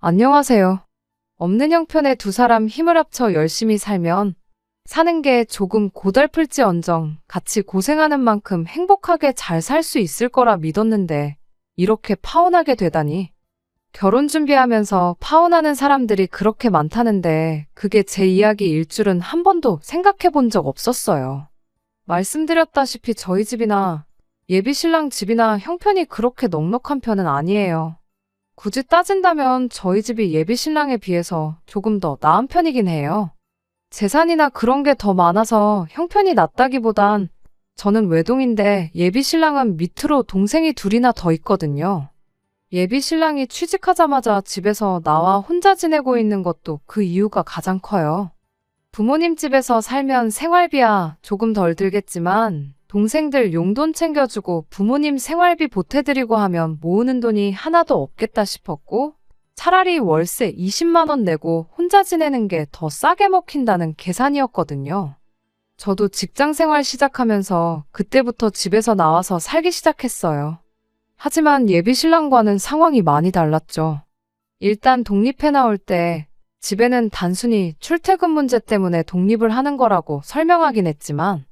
안녕하세요. 없는 형편의 두 사람 힘을 합쳐 열심히 살면 사는 게 조금 고달플지언정 같이 고생하는 만큼 행복하게 잘 살 수 있을 거라 믿었는데 이렇게 파혼하게 되다니. 결혼 준비하면서 파혼하는 사람들이 그렇게 많다는데 그게 제 이야기일 줄은 한 번도 생각해 본 적 없었어요. 말씀드렸다시피 저희 집이나 예비 신랑 집이나 형편이 그렇게 넉넉한 편은 아니에요. 굳이 따진다면 저희 집이 예비 신랑에 비해서 조금 더 나은 편이긴 해요. 재산이나 그런 게 더 많아서 형편이 낮다기보단 저는 외동인데 예비 신랑은 밑으로 동생이 둘이나 더 있거든요. 예비 신랑이 취직하자마자 집에서 나와 혼자 지내고 있는 것도 그 이유가 가장 커요. 부모님 집에서 살면 생활비야 조금 덜 들겠지만 동생들 용돈 챙겨주고 부모님 생활비 보태드리고 하면 모으는 돈이 하나도 없겠다 싶었고 차라리 월세 20만 원 내고 혼자 지내는 게 더 싸게 먹힌다는 계산이었거든요. 저도 직장 생활 시작하면서 그때부터 집에서 나와서 살기 시작했어요. 하지만 예비 신랑과는 상황이 많이 달랐죠. 일단 독립해 나올 때 집에는 단순히 출퇴근 문제 때문에 독립을 하는 거라고 설명하긴 했지만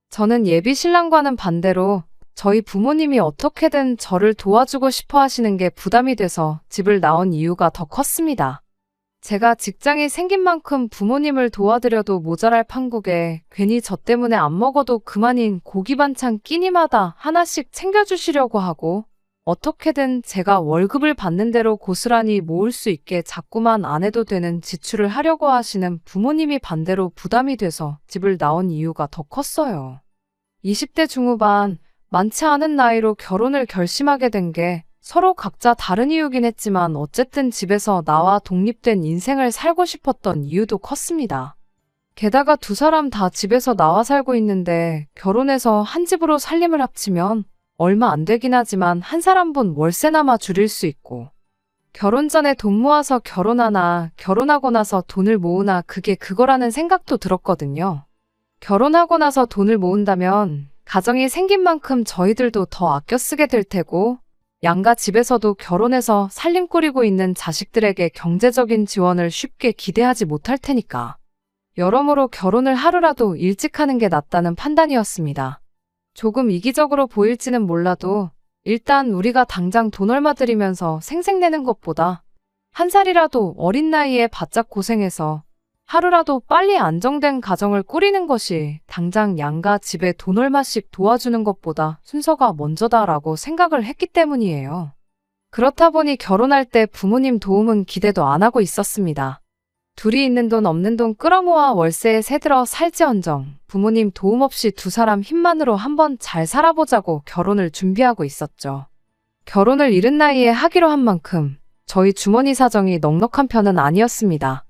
저는 예비 신랑과는 반대로 저희 부모님이 어떻게든 저를 도와주고 싶어 하시는 게 부담이 돼서 집을 나온 이유가 더 컸습니다. 제가 직장이 생긴 만큼 부모님을 도와드려도 모자랄 판국에 괜히 저 때문에 안 먹어도 그만인 고기 반찬 끼니마다 하나씩 챙겨주시려고 하고 어떻게든 제가 월급을 받는 대로 고스란히 모을 수 있게 자꾸만 안 해도 되는 지출을 하려고 하시는 부모님이 반대로 부담이 돼서 집을 나온 이유가 더 컸어요. 20대 중후반, 많지 않은 나이로 결혼을 결심하게 된 게 서로 각자 다른 이유긴 했지만 어쨌든 집에서 나와 독립된 인생을 살고 싶었던 이유도 컸습니다. 게다가 두 사람 다 집에서 나와 살고 있는데 결혼해서 한 집으로 살림을 합치면 얼마 안 되긴 하지만 한 사람분 월세나마 줄일 수 있고 결혼 전에 돈 모아서 결혼하나 결혼하고 나서 돈을 모으나 그게 그거라는 생각도 들었거든요. 결혼하고 나서 돈을 모은다면 가정이 생긴 만큼 저희들도 더 아껴 쓰게 될 테고 양가 집에서도 결혼해서 살림 꾸리고 있는 자식들에게 경제적인 지원을 쉽게 기대하지 못할 테니까. 여러모로 결혼을 하루라도 일찍 하는 게 낫다는 판단이었습니다. 조금 이기적으로 보일지는 몰라도 일단 우리가 당장 돈 얼마 들이면서 생색내는 것보다 한 살이라도 어린 나이에 바짝 고생해서 하루라도 빨리 안정된 가정을 꾸리는 것이 당장 양가 집에 돈 얼마씩 도와주는 것보다 순서가 먼저다라고 생각을 했기 때문이에요. 그렇다 보니 결혼할 때 부모님 도움은 기대도 안 하고 있었습니다. 둘이 있는 돈 없는 돈 끌어모아 월세에 새들어 살지언정 부모님 도움 없이 두 사람 힘만으로 한번 잘 살아보자고 결혼을 준비하고 있었죠. 결혼을 이른 나이에 하기로 한 만큼 저희 주머니 사정이 넉넉한 편은 아니었습니다.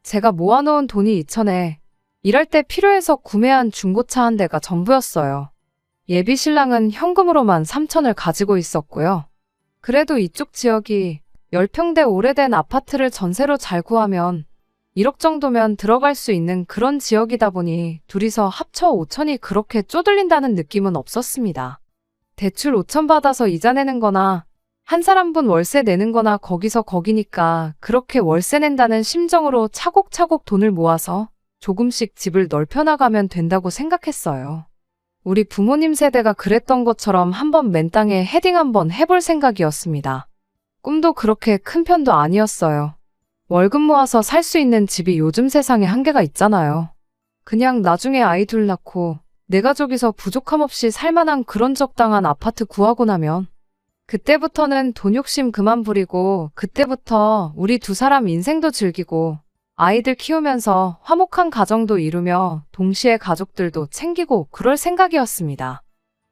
제가 모아놓은 돈이 2천에 일할 때 필요해서 구매한 중고차 한 대가 전부였어요. 예비 신랑은 현금으로만 3천을 가지고 있었고요. 그래도 이쪽 지역이 10평대 오래된 아파트를 전세로 잘 구하면 1억 정도면 들어갈 수 있는 그런 지역이다 보니 둘이서 합쳐 5천이 그렇게 쪼들린다는 느낌은 없었습니다. 대출 5천 받아서 이자 내는 거나 한 사람분 월세 내는 거나 거기서 거기니까 그렇게 월세 낸다는 심정으로 차곡차곡 돈을 모아서 조금씩 집을 넓혀나가면 된다고 생각했어요. 우리 부모님 세대가 그랬던 것처럼 한번 맨 땅에 헤딩 한번 해볼 생각이었습니다. 꿈도 그렇게 큰 편도 아니었어요. 월급 모아서 살 수 있는 집이 요즘 세상에 한계가 있잖아요. 그냥 나중에 아이 둘 낳고 내 가족이서 부족함 없이 살만한 그런 적당한 아파트 구하고 나면 그때부터는 돈 욕심 그만 부리고 그때부터 우리 두 사람 인생도 즐기고 아이들 키우면서 화목한 가정도 이루며 동시에 가족들도 챙기고 그럴 생각이었습니다.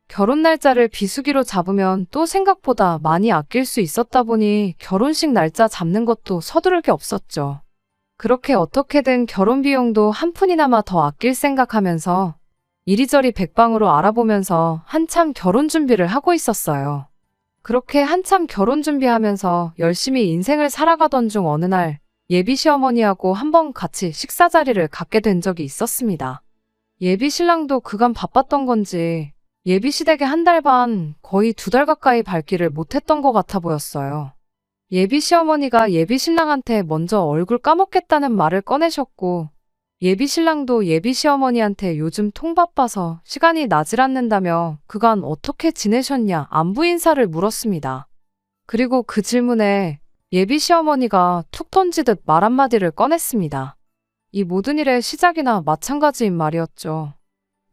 결혼 날짜를 비수기로 잡으면 또 생각보다 많이 아낄 수 있었다 보니 결혼식 날짜 잡는 것도 서두를 게 없었죠. 그렇게 어떻게든 결혼 비용도 한 푼이나마 더 아낄 생각하면서 이리저리 백방으로 알아보면서 한참 결혼 준비를 하고 있었어요. 그렇게 한참 결혼 준비하면서 열심히 인생을 살아가던 중 어느 날 예비 시어머니하고 한번 같이 식사 자리를 갖게 된 적이 있었습니다. 예비 신랑도 그간 바빴던 건지 예비 시댁에 한 달 반, 거의 2달 가까이 밟기를 못했던 것 같아 보였어요. 예비 시어머니가 예비 신랑한테 먼저 얼굴 까먹겠다는 말을 꺼내셨고, 예비 신랑도 예비 시어머니한테 요즘 통 바빠서 시간이 나질 않는다며 그간 어떻게 지내셨냐 안부 인사를 물었습니다. 그리고 그 질문에 예비 시어머니가 툭 던지듯 말 한마디를 꺼냈습니다. 이 모든 일의 시작이나 마찬가지인 말이었죠.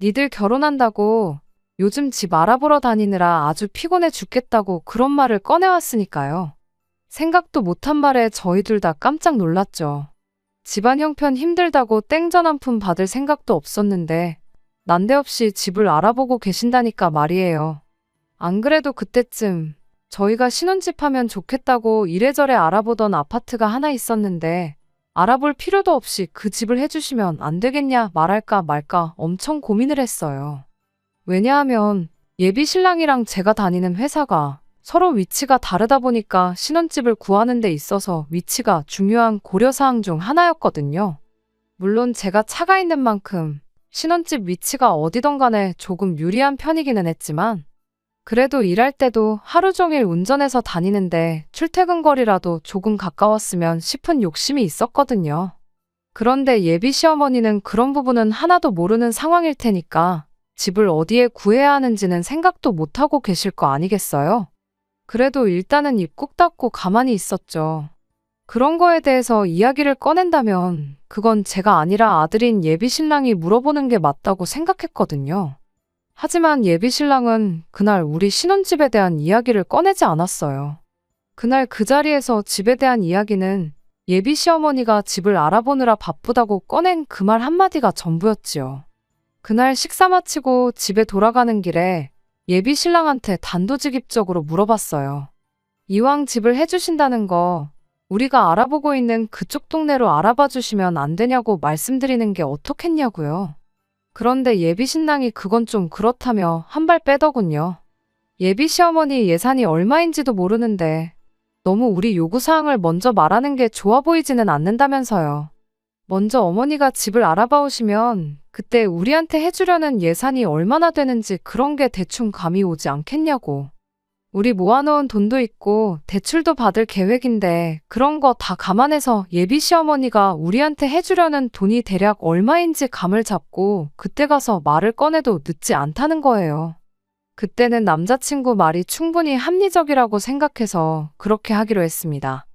니들 결혼한다고 요즘 집 알아보러 다니느라 아주 피곤해 죽겠다고 그런 말을 꺼내왔으니까요. 생각도 못한 말에 저희 둘 다 깜짝 놀랐죠. 집안 형편 힘들다고 땡전 한 푼 받을 생각도 없었는데 난데없이 집을 알아보고 계신다니까 말이에요. 안 그래도 그때쯤 저희가 신혼집 하면 좋겠다고 이래저래 알아보던 아파트가 하나 있었는데 알아볼 필요도 없이 그 집을 해주시면 안 되겠냐 말할까 말까 엄청 고민을 했어요. 왜냐하면 예비 신랑이랑 제가 다니는 회사가 서로 위치가 다르다 보니까 신혼집을 구하는 데 있어서 위치가 중요한 고려사항 중 하나였거든요. 물론 제가 차가 있는 만큼 신혼집 위치가 어디든 간에 조금 유리한 편이기는 했지만 그래도 일할 때도 하루 종일 운전해서 다니는데 출퇴근 거리라도 조금 가까웠으면 싶은 욕심이 있었거든요. 그런데 예비 시어머니는 그런 부분은 하나도 모르는 상황일 테니까 집을 어디에 구해야 하는지는 생각도 못하고 계실 거 아니겠어요? 그래도 일단은 입 꾹 닫고 가만히 있었죠. 그런 거에 대해서 이야기를 꺼낸다면 그건 제가 아니라 아들인 예비 신랑이 물어보는 게 맞다고 생각했거든요. 하지만 예비 신랑은 그날 우리 신혼집에 대한 이야기를 꺼내지 않았어요. 그날 그 자리에서 집에 대한 이야기는 예비 시어머니가 집을 알아보느라 바쁘다고 꺼낸 그 말 한마디가 전부였지요. 그날 식사 마치고 집에 돌아가는 길에 예비 신랑한테 단도직입적으로 물어봤어요. 이왕 집을 해주신다는 거 우리가 알아보고 있는 그쪽 동네로 알아봐 주시면 안 되냐고 말씀드리는 게 어떻겠냐고요. 그런데 예비 신랑이 그건 좀 그렇다며 한 발 빼더군요. 예비 시어머니 예산이 얼마인지도 모르는데 너무 우리 요구사항을 먼저 말하는 게 좋아 보이지는 않는다면서요. 먼저 어머니가 집을 알아봐 오시면 그때 우리한테 해주려는 예산이 얼마나 되는지 그런 게 대충 감이 오지 않겠냐고. 우리 모아놓은 돈도 있고 대출도 받을 계획인데 그런 거 다 감안해서 예비 시어머니가 우리한테 해주려는 돈이 대략 얼마인지 감을 잡고 그때 가서 말을 꺼내도 늦지 않다는 거예요. 그때는 남자친구 말이 충분히 합리적이라고 생각해서 그렇게 하기로 했습니다.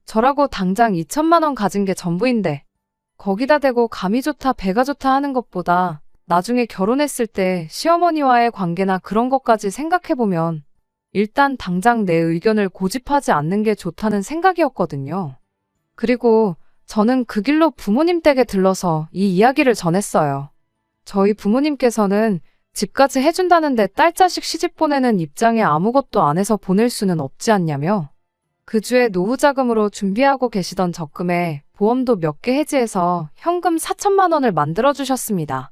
저라고 당장 2천만 원 가진 게 전부인데 거기다 대고 감이 좋다 배가 좋다 하는 것보다 나중에 결혼했을 때 시어머니와의 관계나 그런 것까지 생각해보면 일단 당장 내 의견을 고집하지 않는 게 좋다는 생각이었거든요. 그리고 저는 그 길로 부모님 댁에 들러서 이 이야기를 전했어요. 저희 부모님께서는 집까지 해준다는데 딸 자식 시집 보내는 입장에 아무것도 안 해서 보낼 수는 없지 않냐며 그 주에 노후 자금으로 준비하고 계시던 적금에 보험도 몇 개 해지해서 현금 4천만 원을 만들어주셨습니다.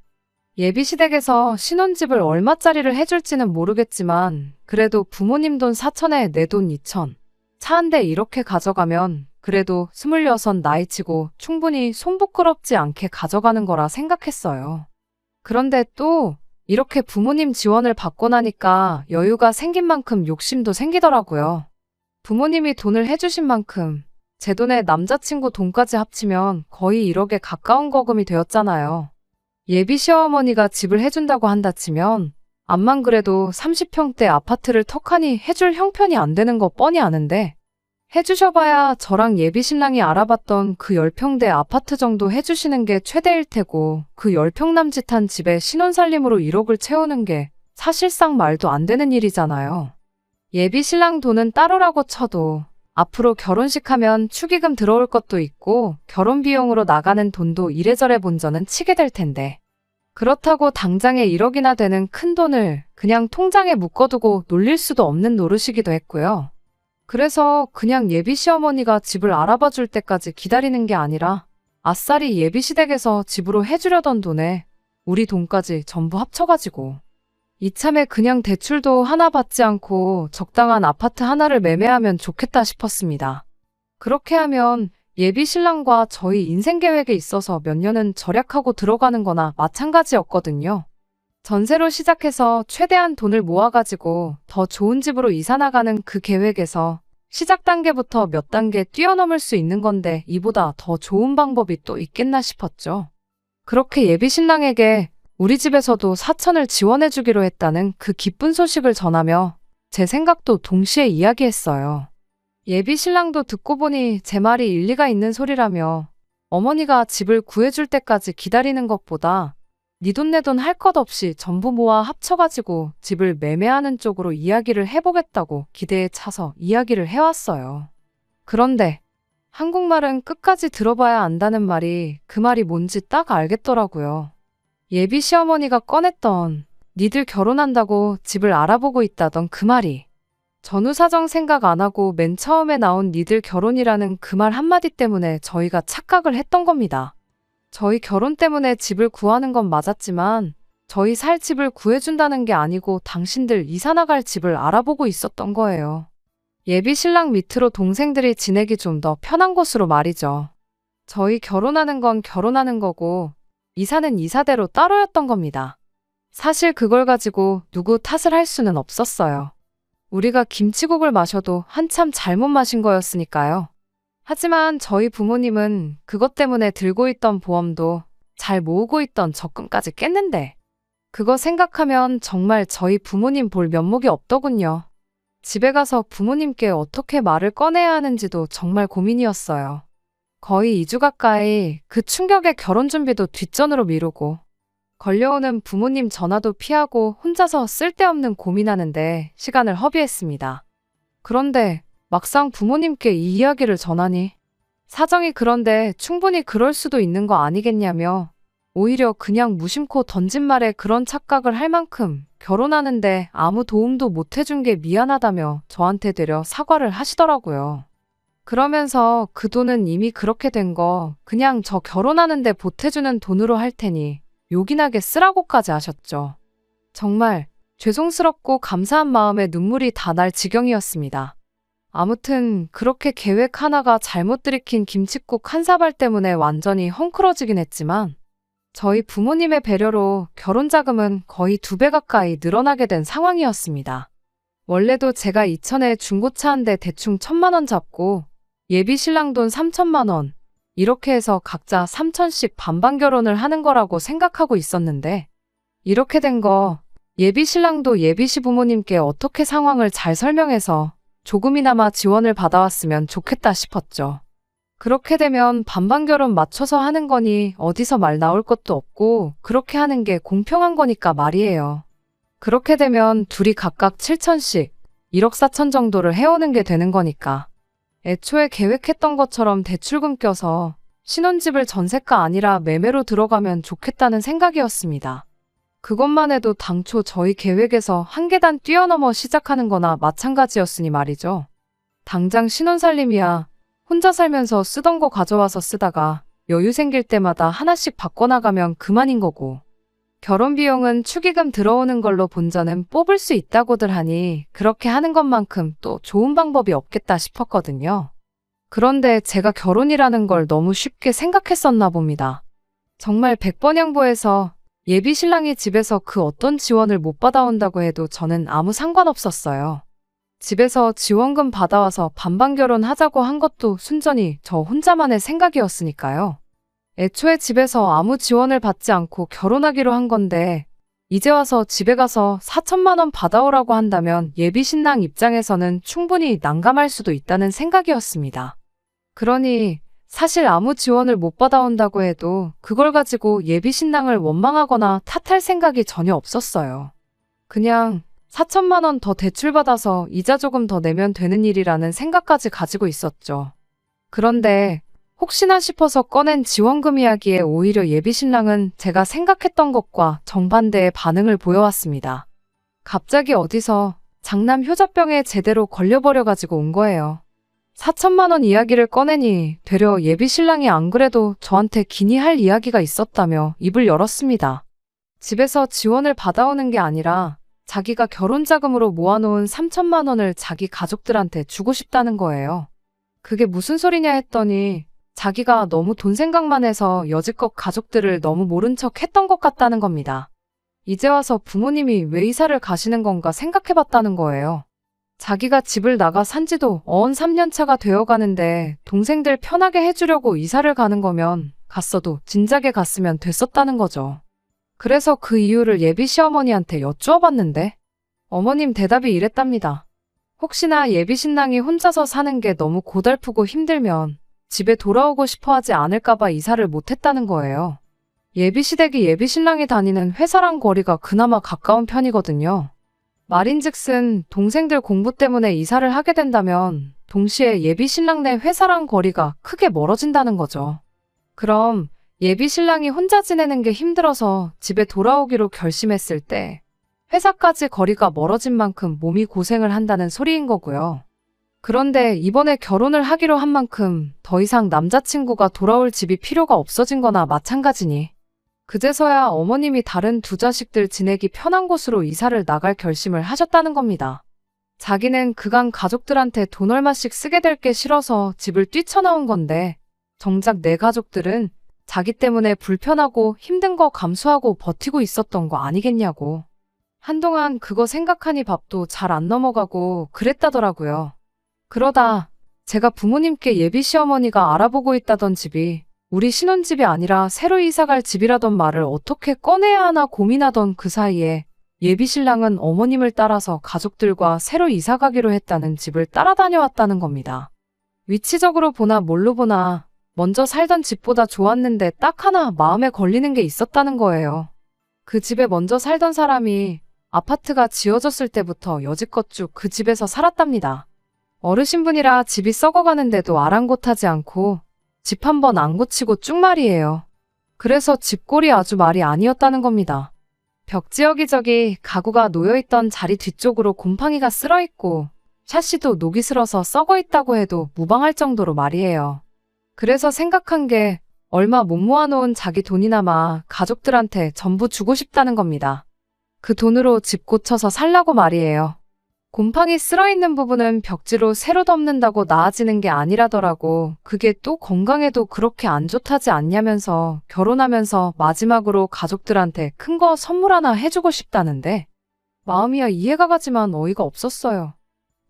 예비시댁에서 신혼집을 얼마짜리를 해줄지는 모르겠지만 그래도 부모님 돈 4천에 내 돈 2천. 차 한 대 이렇게 가져가면 그래도 26 나이치고 충분히 손 부끄럽지 않게 가져가는 거라 생각했어요. 그런데 또 이렇게 부모님 지원을 받고 나니까 여유가 생긴 만큼 욕심도 생기더라고요. 부모님이 돈을 해주신 만큼 제 돈에 남자친구 돈까지 합치면 거의 1억에 가까운 거금이 되었잖아요. 예비 시어머니가 집을 해준다고 한다 치면 암만 그래도 30평대 아파트를 턱하니 해줄 형편이 안 되는 거 뻔히 아는데 해주셔봐야 저랑 예비 신랑이 알아봤던 그 10평대 아파트 정도 해주시는 게 최대일 테고 그 10평 남짓한 집에 신혼살림으로 1억을 채우는 게 사실상 말도 안 되는 일이잖아요. 예비 신랑 돈은 따로라고 쳐도 앞으로 결혼식 하면 축의금 들어올 것도 있고 결혼 비용으로 나가는 돈도 이래저래 본전은 치게 될 텐데 그렇다고 당장에 1억이나 되는 큰 돈을 그냥 통장에 묶어두고 놀릴 수도 없는 노릇이기도 했고요. 그래서 그냥 예비 시어머니가 집을 알아봐 줄 때까지 기다리는 게 아니라 아싸리 예비 시댁에서 집으로 해주려던 돈에 우리 돈까지 전부 합쳐가지고 이참에 그냥 대출도 하나 받지 않고 적당한 아파트 하나를 매매하면 좋겠다 싶었습니다. 그렇게 하면 예비 신랑과 저희 인생 계획에 있어서 몇 년은 절약하고 들어가는 거나 마찬가지였거든요. 전세로 시작해서 최대한 돈을 모아가지고 더 좋은 집으로 이사 나가는 그 계획에서 시작 단계부터 몇 단계 뛰어넘을 수 있는 건데 이보다 더 좋은 방법이 또 있겠나 싶었죠. 그렇게 예비 신랑에게 우리 집에서도 사천을 지원해주기로 했다는 그 기쁜 소식을 전하며 제 생각도 동시에 이야기했어요. 예비 신랑도 듣고 보니 제 말이 일리가 있는 소리라며 어머니가 집을 구해줄 때까지 기다리는 것보다 네 돈 내 돈 할 것 없이 전부 모아 합쳐가지고 집을 매매하는 쪽으로 이야기를 해보겠다고 기대에 차서 이야기를 해왔어요. 그런데 한국말은 끝까지 들어봐야 안다는 말이 그 말이 뭔지 딱 알겠더라고요. 예비 시어머니가 꺼냈던 니들 결혼한다고 집을 알아보고 있다던 그 말이 전후 사정 생각 안 하고 맨 처음에 나온 니들 결혼이라는 그 말 한마디 때문에 저희가 착각을 했던 겁니다. 저희 결혼 때문에 집을 구하는 건 맞았지만 저희 살 집을 구해준다는 게 아니고 당신들 이사 나갈 집을 알아보고 있었던 거예요. 예비 신랑 밑으로 동생들이 지내기 좀 더 편한 곳으로 말이죠. 저희 결혼하는 건 결혼하는 거고 이사는 이사대로 따로였던 겁니다. 사실 그걸 가지고 누구 탓을 할 수는 없었어요. 우리가 김치국을 마셔도 한참 잘못 마신 거였으니까요. 하지만 저희 부모님은 그것 때문에 들고 있던 보험도 잘 모으고 있던 적금까지 깼는데 그거 생각하면 정말 저희 부모님 볼 면목이 없더군요. 집에 가서 부모님께 어떻게 말을 꺼내야 하는지도 정말 고민이었어요. 거의 2주 가까이 그 충격에 결혼 준비도 뒷전으로 미루고 걸려오는 부모님 전화도 피하고 혼자서 쓸데없는 고민하는데 시간을 허비했습니다. 그런데 막상 부모님께 이 이야기를 전하니 사정이 그런데 충분히 그럴 수도 있는 거 아니겠냐며 오히려 그냥 무심코 던진 말에 그런 착각을 할 만큼 결혼하는데 아무 도움도 못 해준 게 미안하다며 저한테 되려 사과를 하시더라고요. 그러면서 그 돈은 이미 그렇게 된 거 그냥 저 결혼하는데 보태주는 돈으로 할 테니 요긴하게 쓰라고까지 하셨죠. 정말 죄송스럽고 감사한 마음에 눈물이 다 날 지경이었습니다. 아무튼 그렇게 계획 하나가 잘못 들이킨 김칫국 한 사발 때문에 완전히 헝클어지긴 했지만 저희 부모님의 배려로 결혼 자금은 거의 2배 가까이 늘어나게 된 상황이었습니다. 원래도 제가 이천에 중고차 한 대 대충 1,000만 원 잡고 예비 신랑 돈 3천만 원 이렇게 해서 각자 3천씩 반반 결혼을 하는 거라고 생각하고 있었는데 이렇게 된 거 예비 신랑도 예비 시부모님께 어떻게 상황을 잘 설명해서 조금이나마 지원을 받아왔으면 좋겠다 싶었죠. 그렇게 되면 반반 결혼 맞춰서 하는 거니 어디서 말 나올 것도 없고 그렇게 하는 게 공평한 거니까 말이에요. 그렇게 되면 둘이 각각 7천씩 1억 4천 정도를 해오는 게 되는 거니까. 애초에 계획했던 것처럼 대출금 껴서 신혼집을 전세가 아니라 매매로 들어가면 좋겠다는 생각이었습니다. 그것만 해도 당초 저희 계획에서 한 계단 뛰어넘어 시작하는 거나 마찬가지였으니 말이죠. 당장 신혼살림이야 혼자 살면서 쓰던 거 가져와서 쓰다가 여유 생길 때마다 하나씩 바꿔나가면 그만인 거고 결혼 비용은 축의금 들어오는 걸로 본전은 뽑을 수 있다고들 하니 그렇게 하는 것만큼 또 좋은 방법이 없겠다 싶었거든요. 그런데 제가 결혼이라는 걸 너무 쉽게 생각했었나 봅니다. 정말 100번 양보해서 예비 신랑이 집에서 그 어떤 지원을 못 받아온다고 해도 저는 아무 상관없었어요. 집에서 지원금 받아와서 반반 결혼하자고 한 것도 순전히 저 혼자만의 생각이었으니까요. 애초에 집에서 아무 지원을 받지 않고 결혼하기로 한 건데 이제 와서 집에 가서 4천만 원 받아오라고 한다면 예비 신랑 입장에서는 충분히 난감할 수도 있다는 생각이었습니다. 그러니 사실 아무 지원을 못 받아온다고 해도 그걸 가지고 예비 신랑을 원망하거나 탓할 생각이 전혀 없었어요. 그냥 4천만 원 더 대출받아서 이자 조금 더 내면 되는 일이라는 생각까지 가지고 있었죠. 그런데 혹시나 싶어서 꺼낸 지원금 이야기에 오히려 예비 신랑은 제가 생각했던 것과 정반대의 반응을 보여왔습니다. 갑자기 어디서 장남 효자병에 제대로 걸려버려가지고 온 거예요. 4천만 원 이야기를 꺼내니 되려 예비 신랑이 안 그래도 저한테 기니 할 이야기가 있었다며 입을 열었습니다. 집에서 지원을 받아오는 게 아니라 자기가 결혼 자금으로 모아놓은 3천만 원을 자기 가족들한테 주고 싶다는 거예요. 그게 무슨 소리냐 했더니 자기가 너무 돈 생각만 해서 여지껏 가족들을 너무 모른 척 했던 것 같다는 겁니다. 이제 와서 부모님이 왜 이사를 가시는 건가 생각해봤다는 거예요. 자기가 집을 나가 산 지도 어언 3년 차가 되어 가는데 동생들 편하게 해주려고 이사를 가는 거면 갔어도 진작에 갔으면 됐었다는 거죠. 그래서 그 이유를 예비 시어머니한테 여쭈어 봤는데 어머님 대답이 이랬답니다. 혹시나 예비 신랑이 혼자서 사는 게 너무 고달프고 힘들면 집에 돌아오고 싶어 하지 않을까봐 이사를 못했다는 거예요. 예비 시댁이 예비 신랑이 다니는 회사랑 거리가 그나마 가까운 편이거든요. 말인즉슨 동생들 공부 때문에 이사를 하게 된다면 동시에 예비 신랑 내 회사랑 거리가 크게 멀어진다는 거죠. 그럼 예비 신랑이 혼자 지내는 게 힘들어서 집에 돌아오기로 결심했을 때 회사까지 거리가 멀어진 만큼 몸이 고생을 한다는 소리인 거고요. 그런데 이번에 결혼을 하기로 한 만큼 더 이상 남자친구가 돌아올 집이 필요가 없어진 거나 마찬가지니 그제서야 어머님이 다른 두 자식들 지내기 편한 곳으로 이사를 나갈 결심을 하셨다는 겁니다. 자기는 그간 가족들한테 돈 얼마씩 쓰게 될 게 싫어서 집을 뛰쳐나온 건데 정작 내 가족들은 자기 때문에 불편하고 힘든 거 감수하고 버티고 있었던 거 아니겠냐고. 한동안 그거 생각하니 밥도 잘 안 넘어가고 그랬다더라고요. 그러다 제가 부모님께 예비 시어머니가 알아보고 있다던 집이 우리 신혼집이 아니라 새로 이사갈 집이라던 말을 어떻게 꺼내야 하나 고민하던 그 사이에 예비 신랑은 어머님을 따라서 가족들과 새로 이사 가기로 했다는 집을 따라다녀왔다는 겁니다. 위치적으로 보나 뭘로 보나 먼저 살던 집보다 좋았는데 딱 하나 마음에 걸리는 게 있었다는 거예요. 그 집에 먼저 살던 사람이 아파트가 지어졌을 때부터 여지껏 쭉 그 집에서 살았답니다. 어르신분이라 집이 썩어가는데도 아랑곳하지 않고 집 한 번 안 고치고 쭉 말이에요. 그래서 집골이 아주 말이 아니었다는 겁니다. 벽지 여기저기 가구가 놓여있던 자리 뒤쪽으로 곰팡이가 쓸어있고 샤시도 녹이 슬어서 썩어있다고 해도 무방할 정도로 말이에요. 그래서 생각한 게 얼마 못 모아놓은 자기 돈이나마 가족들한테 전부 주고 싶다는 겁니다. 그 돈으로 집 고쳐서 살라고 말이에요. 곰팡이 쓸어있는 부분은 벽지로 새로 덮는다고 나아지는 게 아니라더라고. 그게 또 건강에도 그렇게 안 좋다지 않냐면서 결혼하면서 마지막으로 가족들한테 큰 거 선물 하나 해주고 싶다는데 마음이야 이해가 가지만 어이가 없었어요.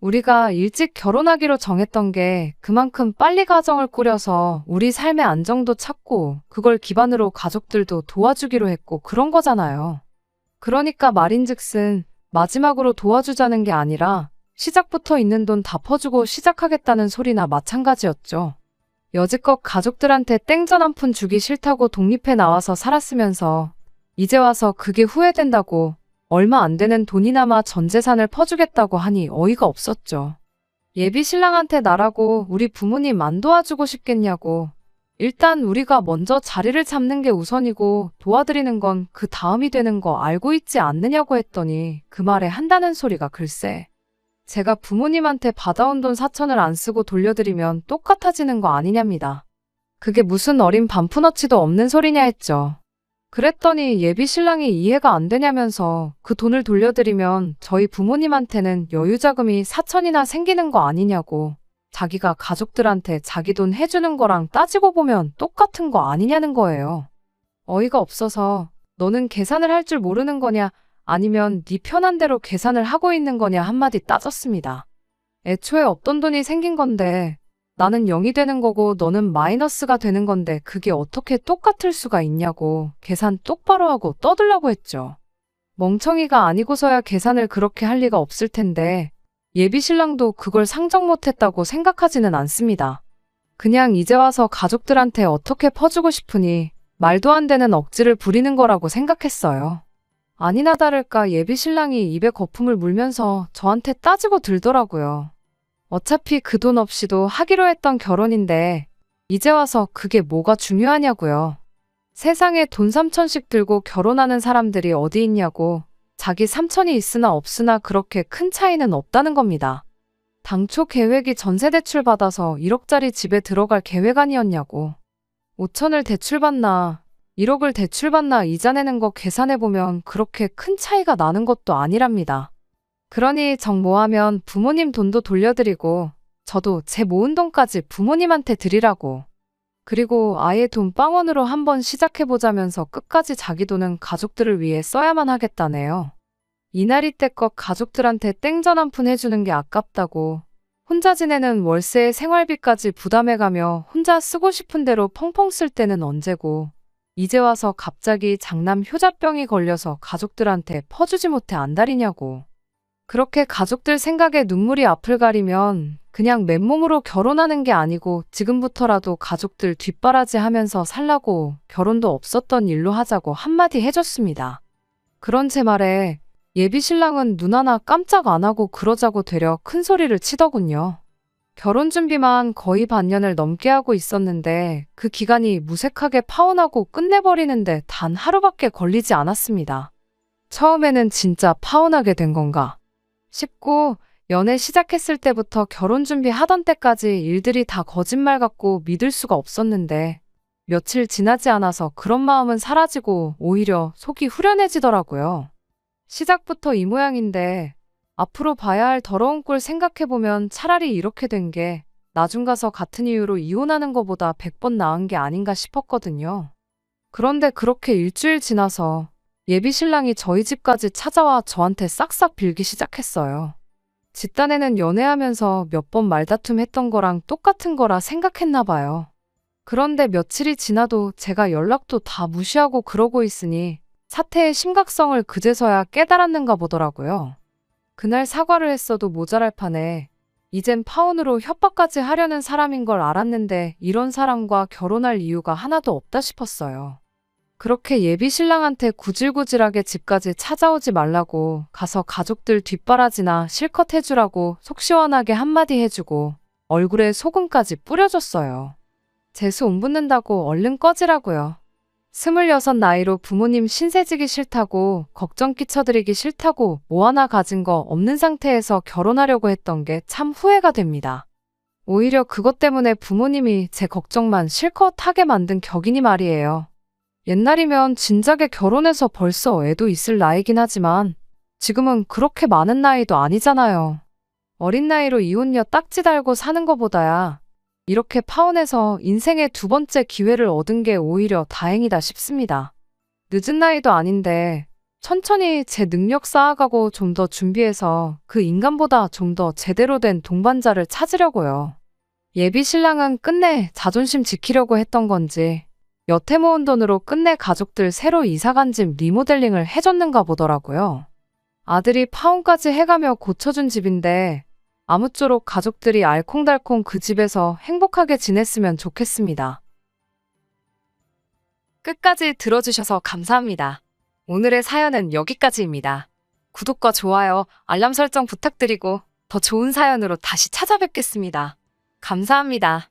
우리가 일찍 결혼하기로 정했던 게 그만큼 빨리 가정을 꾸려서 우리 삶의 안정도 찾고 그걸 기반으로 가족들도 도와주기로 했고 그런 거잖아요. 그러니까 말인즉슨 마지막으로 도와주자는 게 아니라 시작부터 있는 돈 다 퍼주고 시작하겠다는 소리나 마찬가지였죠. 여지껏 가족들한테 땡전 한 푼 주기 싫다고 독립해 나와서 살았으면서 이제 와서 그게 후회된다고 얼마 안 되는 돈이나마 전 재산을 퍼주겠다고 하니 어이가 없었죠. 예비 신랑한테 나라고 우리 부모님 안 도와주고 싶겠냐고. 일단 우리가 먼저 자리를 잡는 게 우선이고 도와드리는 건 그 다음이 되는 거 알고 있지 않느냐고 했더니 그 말에 한다는 소리가 글쎄. 제가 부모님한테 받아온 돈 4천을 안 쓰고 돌려드리면 똑같아지는 거 아니냐입니다. 그게 무슨 어린 반푼어치도 없는 소리냐 했죠. 그랬더니 예비 신랑이 이해가 안 되냐면서 그 돈을 돌려드리면 저희 부모님한테는 여유자금이 4천이나 생기는 거 아니냐고. 자기가 가족들한테 자기 돈 해주는 거랑 따지고 보면 똑같은 거 아니냐는 거예요. 어이가 없어서 너는 계산을 할 줄 모르는 거냐 아니면 네 편한 대로 계산을 하고 있는 거냐 한마디 따졌습니다. 애초에 없던 돈이 생긴 건데 나는 0이 되는 거고 너는 마이너스가 되는 건데 그게 어떻게 똑같을 수가 있냐고 계산 똑바로 하고 떠들라고 했죠. 멍청이가 아니고서야 계산을 그렇게 할 리가 없을 텐데 예비 신랑도 그걸 상정 못했다고 생각하지는 않습니다. 그냥 이제 와서 가족들한테 어떻게 퍼주고 싶으니 말도 안 되는 억지를 부리는 거라고 생각했어요. 아니나 다를까 예비 신랑이 입에 거품을 물면서 저한테 따지고 들더라고요. 어차피 그 돈 없이도 하기로 했던 결혼인데 이제 와서 그게 뭐가 중요하냐고요. 세상에 돈 3천씩 들고 결혼하는 사람들이 어디 있냐고. 자기 3천이 있으나 없으나 그렇게 큰 차이는 없다는 겁니다. 당초 계획이 전세 대출 받아서 1억짜리 집에 들어갈 계획 아니었냐고. 5천을 대출받나 1억을 대출받나 이자 내는 거 계산해보면 그렇게 큰 차이가 나는 것도 아니랍니다. 그러니 정 모하면 부모님 돈도 돌려드리고 저도 제 모은 돈까지 부모님한테 드리라고. 그리고 아예 돈 빵원으로 한번 시작해보자면서 끝까지 자기 돈은 가족들을 위해 써야만 하겠다네요. 이날이때껏 가족들한테 땡전 한 푼 해주는 게 아깝다고 혼자 지내는 월세에 생활비까지 부담해가며 혼자 쓰고 싶은 대로 펑펑 쓸 때는 언제고 이제 와서 갑자기 장남 효자병이 걸려서 가족들한테 퍼주지 못해 안달이냐고. 그렇게 가족들 생각에 눈물이 앞을 가리면 그냥 맨몸으로 결혼하는 게 아니고 지금부터라도 가족들 뒷바라지 하면서 살라고 결혼도 없었던 일로 하자고 한마디 해줬습니다. 그런 제 말에 예비 신랑은 눈 하나 깜짝 안 하고 그러자고 되려 큰 소리를 치더군요. 결혼 준비만 거의 반년을 넘게 하고 있었는데 그 기간이 무색하게 파혼하고 끝내버리는데 단 하루밖에 걸리지 않았습니다. 처음에는 진짜 파혼하게 된 건가 싶고 연애 시작했을 때부터 결혼 준비하던 때까지 일들이 다 거짓말 같고 믿을 수가 없었는데 며칠 지나지 않아서 그런 마음은 사라지고 오히려 속이 후련해지더라고요. 시작부터 이 모양인데 앞으로 봐야 할 더러운 꼴 생각해보면 차라리 이렇게 된 게 나중 가서 같은 이유로 이혼하는 것보다 100번 나은 게 아닌가 싶었거든요. 그런데 그렇게 일주일 지나서 예비 신랑이 저희 집까지 찾아와 저한테 싹싹 빌기 시작했어요. 집단에는 연애하면서 몇 번 말다툼 했던 거랑 똑같은 거라 생각했나 봐요. 그런데 며칠이 지나도 제가 연락도 다 무시하고 그러고 있으니 사태의 심각성을 그제서야 깨달았는가 보더라고요. 그날 사과를 했어도 모자랄 판에 이젠 파혼으로 협박까지 하려는 사람인 걸 알았는데 이런 사람과 결혼할 이유가 하나도 없다 싶었어요. 그렇게 예비 신랑한테 구질구질하게 집까지 찾아오지 말라고 가서 가족들 뒷바라지나 실컷 해주라고 속 시원하게 한마디 해주고 얼굴에 소금까지 뿌려줬어요. 재수 온 붙는다고 얼른 꺼지라고요. 26 나이로 부모님 신세지기 싫다고 걱정 끼쳐드리기 싫다고 뭐 하나 가진 거 없는 상태에서 결혼하려고 했던 게 참 후회가 됩니다. 오히려 그것 때문에 부모님이 제 걱정만 실컷 하게 만든 격이니 말이에요. 옛날이면 진작에 결혼해서 벌써 애도 있을 나이긴 하지만 지금은 그렇게 많은 나이도 아니잖아요. 어린 나이로 이혼녀 딱지 달고 사는 것보다야 이렇게 파혼해서 인생의 두 번째 기회를 얻은 게 오히려 다행이다 싶습니다. 늦은 나이도 아닌데 천천히 제 능력 쌓아가고 좀 더 준비해서 그 인간보다 좀 더 제대로 된 동반자를 찾으려고요. 예비 신랑은 끝내 자존심 지키려고 했던 건지 여태 모은 돈으로 끝내 가족들 새로 이사간 집 리모델링을 해줬는가 보더라고요. 아들이 파혼까지 해가며 고쳐준 집인데 아무쪼록 가족들이 알콩달콩 그 집에서 행복하게 지냈으면 좋겠습니다. 끝까지 들어주셔서 감사합니다. 오늘의 사연은 여기까지입니다. 구독과 좋아요, 알람 설정 부탁드리고 더 좋은 사연으로 다시 찾아뵙겠습니다. 감사합니다.